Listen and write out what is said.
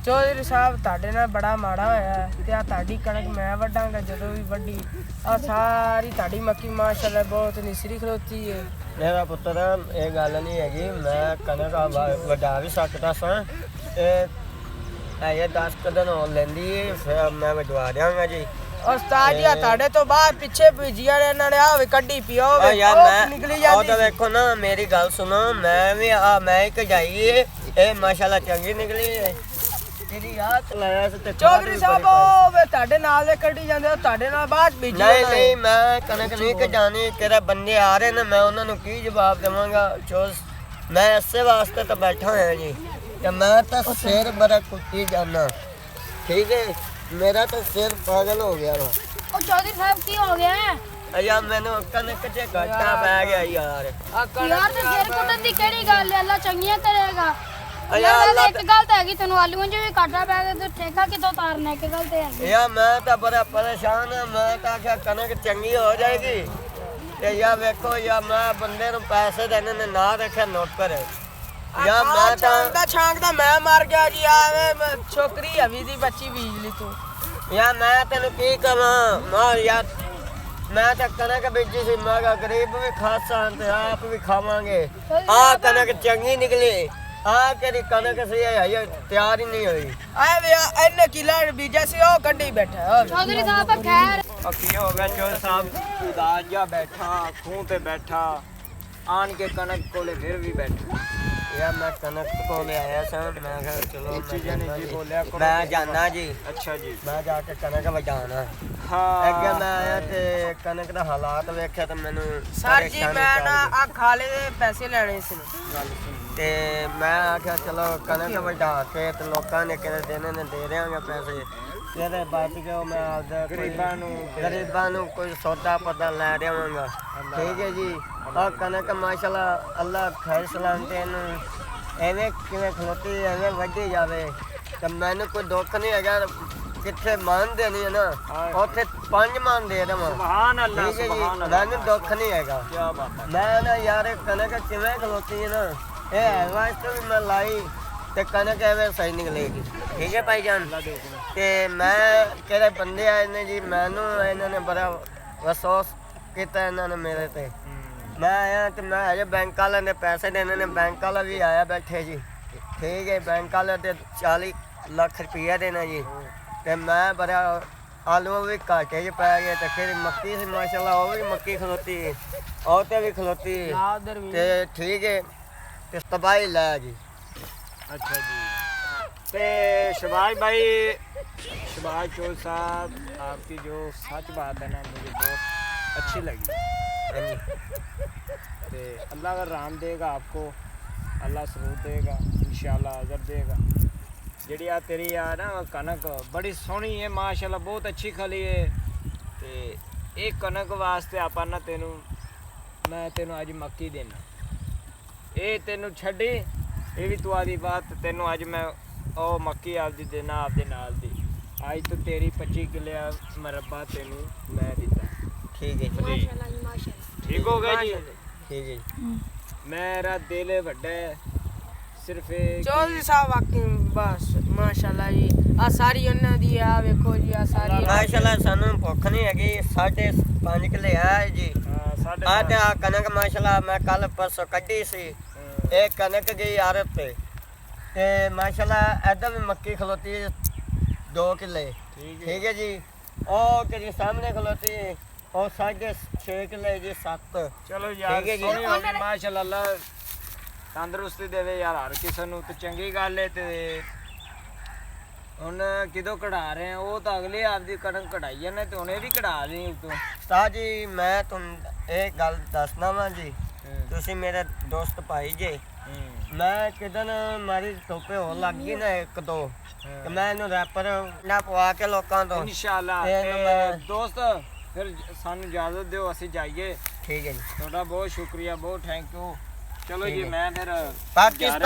चौधरी साहब ताड़े नाल बड़ा माड़ा होया ते आ ताड़ी कणक मैं वड्डांगा जदों भी वड्डी आ सारी ताड़ी मक्की माशाअल्लाह बहुत निसरी खलोती है। मेरा पुत्र ये गल नहीं हैगी, मैं कनक वडा भी सकता सां। ये 10 दिन हो लेंदी है, फिर मैं वडवा देंगा जी। और उस्ताद जी ताड़े तो बाद पिछे भीजिया ने इन्हां ने आ वे कड्डी पियो वे यार मैं निकली ओ जाती तो देखो ना, मेरी गल सुनो, मैं भी मैं ही कजाई है, ये माशाल्लाह चंगी निकली है। तेरी याद लाया से चौधरी साहब ओ वे ताड़े नाल दे कड्डी जांदे ओ ताड़े नाल बाद भीजिया नहीं नहीं, मैं कनक नहीं कजानी, तेरा बंदे आ रहे ने, मैं उन्होंने की जवाब देवांगा। चोस मैं इसे वास्ते तो बैठा होया जी कि मैं तो सिर बड़ा कुत्ती जाना, ठीक है, मेरा तो सिर पागल हो गया वा। ओ चौधरी साहब की हो गया है यार मैंने कनक च घाटा पै गया यार। यार ते सिर कुटन दी केड़ी गल है, अल्लाह चंगियां करेगा। यार अल्लाह एक गल तो हैगी तेनु आलूआं च भी घाटा पै गया ते ठेका कितों तारना एक गल ते हैगी। यार मैं तो बड़ा परेशान है, मैं तो आख्या कनक चंगी हो जाएगी ते यार देखो यार मैं बंदे नु पैसे देने ने ना रखे नोट पर यार मैं छांगदा मैं मर गया जी आवे छोकरी हवी दी बच्ची बीजली तू यार मैं तेन की कमा मार यार, मैं तो कनक बेची सी, मैं गरीब भी खासा ते आप भी खावांगे। आ कनक चंगी निकली, आ तेरी कनक सी है तैयार ही नहीं हुई। आए वे इन्ने किला बीजा सी ओ कड्डी बैठा है चौधरी साहब खैर की हो गया चौधरी साहब, उदास जा बैठा खूह पे बैठा आन के कनक कोले फिर भी बैठा। यार मैं कनक को ले आया सर, मैं कहा चलो मैं जाना जी। अच्छा जी, मैं जाके कनक बजाना। हाँ अगे मैं आया ते कनक दा हालात वेख्या ते मैनू सर जी मैं ना आ खाले दे पैसे लेने सी ते मैं आख्या चलो कनक वढा के ते लोकां ने किते देने ने दे देंगे पैसे, तेरे बच गए मैं आपदा गरीबां नू कोई सौदा पता लै देवांगा। ठीक है जी। और कनक माशाल्लाह अल्लाह खैर सलामती एवें किवें खलोती एवें वढी जावे ते मैनू कोई दुख नहीं हैगा, किथे मान देनी है ना उत्थे 5 मान दे देवां। सुभान अल्लाह, ठीक है जी, सुभान अल्लाह, मैनू दुख नहीं हैगा। क्या बात है। मैं ना यार कनक किवें खलोती है ना, ये है वास्ते भी मैं लाई ते कनक एवें सही निकलेगी। ठीक है भाईजान, ते मैं तेरे बंदे आए ने जी, मैनू इन्होंने बड़ा अफसोस किया इन्होंने मेरे ते। मैं आया तो मैं अजे बैंक वाले ने पैसे देने ने, बैंक वाला भी आया बैठे जी। ठीक है, बैंक वाले ते 40 लाख रुपया देना जी, ते मैं बड़ा आलू भी घाटे च पै गए ते फिर मक्की सी माशाल्लाह वो भी मक्की खलोती और ते भी खलोती ते ठीक है ते तबाही लै जी। अच्छा जी, ते शबाज भाई, शबाज चौधरी साहब आपकी जो सच बात है ना मुझे बहुत अच्छी लगी। ते अल्लाह का राम देगा आपको, अल्लाह सरूर देगा इंशाल्लाह, अजर देगा। जी आ तेरी आ ना कनक बड़ी सोहनी है माशाल्लाह, बहुत अच्छी खली है। ते एक कनक वास्ते आपा ना तेनू मैं तेनू अज मक्की देना, ये तेनू छड्डी ये भी तू आदी बात, तेनू अज मैं ओ मक्की आपदी देना आपदे नाल दी। अज तो तेरी 25 किले मरबा तेनू मैं दिता। ठीक है जी, ठीक हो गया जी। ठीक है, मेरा दिल वड्डा है, सिर्फ एक चौधरी साहब वाकई बस माशाल्लाह जी आ सारी उन्हां दी आ वेखो जी आ सारी माशाल्लाह सानू भुख नहीं हैगी। 5.5 किले है जी। आ ते आ कनक माशाल्लाह मैं कल परसों कड्डी सी, एक कनक गई आरत पे ते माशाल्लाह इधर भी मक्की खलोती 2 किले। ठीक है जी, और तेरे सामने खलोती और 6.5 किले जी 7। चलो यार ठीक है जी। सोहनी होगी माशाल्लाह, अल्लाह तंदुरुस्ती देवे यार हर किसी नूं, ते चंगी गल है। ते हुण किदों कढ़ा रहे हैं, वो तो अगले आपदी कणक कढ़ाई ने ते हुणे भी कढ़ा रही उतों। उस्ताद जी मैं तुहानू एक गल दसना वा जी, तुसी मेरे दोस्त भाई जे, मैं किदन मारी धुप्पे हो लग गई ना 1-2 ते मैं इनू रैपर ना पवा के लोकां तो इंशाल्लाह। ते ते दोस्त फिर सानू इजाजत दिओ, असीं जाइए। ठीक है जी, ਤੁਹਾਡਾ बहुत शुक्रिया, बहुत थैंक यू। चलो जी मैं फिर पाकिस्तान